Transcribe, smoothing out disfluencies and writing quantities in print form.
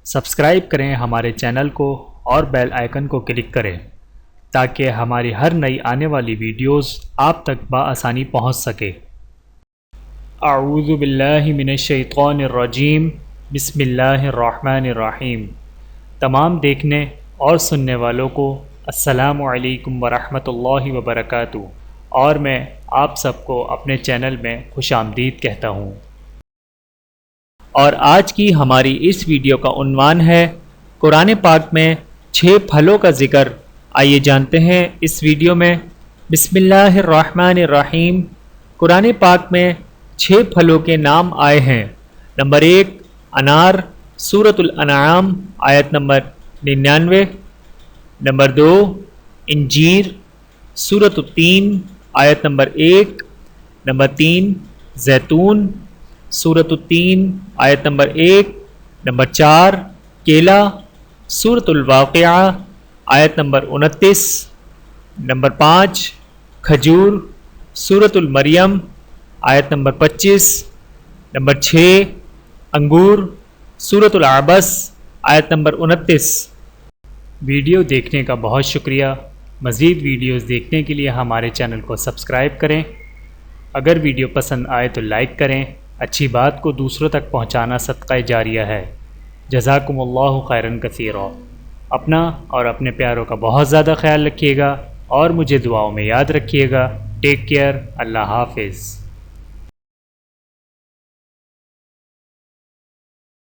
Subscribe کریں ہمارے channel کو اور بیل آئیکن کو کلک کریں تاکہ ہماری ہر نئی آنے والی ویڈیوز آپ تک بآسانی پہنچ سکے۔ اعوذ باللہ من الشیطان الرجیم، بسم اللہ الرحمن الرحیم۔ تمام دیکھنے اور سننے والوں کو السلام علیکم ورحمۃ اللہ وبرکاتہ، اور میں آپ سب کو اپنے چینل میں خوش آمدید کہتا ہوں۔ اور آج کی ہماری اس ویڈیو کا عنوان ہے قرآن پاک میں 6 پھلوں کا ذکر۔ آئیے جانتے ہیں اس ویڈیو میں۔ بسم اللہ الرحمن الرحیم۔ قرآن پاک میں 6 پھلوں کے نام آئے ہیں۔ نمبر 1 انار، سورۃ الانعام آیت نمبر 99۔ نمبر 2 انجیر، سورۃ التین آیت نمبر 1۔ نمبر 3 زیتون، سورۃ التین آیت نمبر 1۔ نمبر 4 کیلا، سورۃ الواقعہ آیت نمبر 29۔ نمبر 5 کھجور، سورۃ المریم آیت نمبر 25۔ نمبر 6 انگور، سورۃ العبس آیت نمبر 29۔ ویڈیو دیکھنے کا بہت شکریہ۔ مزید ویڈیوز دیکھنے کے لیے ہمارے چینل کو سبسکرائب کریں۔ اگر ویڈیو پسند آئے تو لائک کریں۔ اچھی بات کو دوسروں تک پہنچانا صدقہ جاریہ ہے۔ جزاکم اللہ خیرا کثیرا۔ اپنا اور اپنے پیاروں کا بہت زیادہ خیال رکھیے گا اور مجھے دعاؤں میں یاد رکھیے گا۔ Take care. اللہ حافظ۔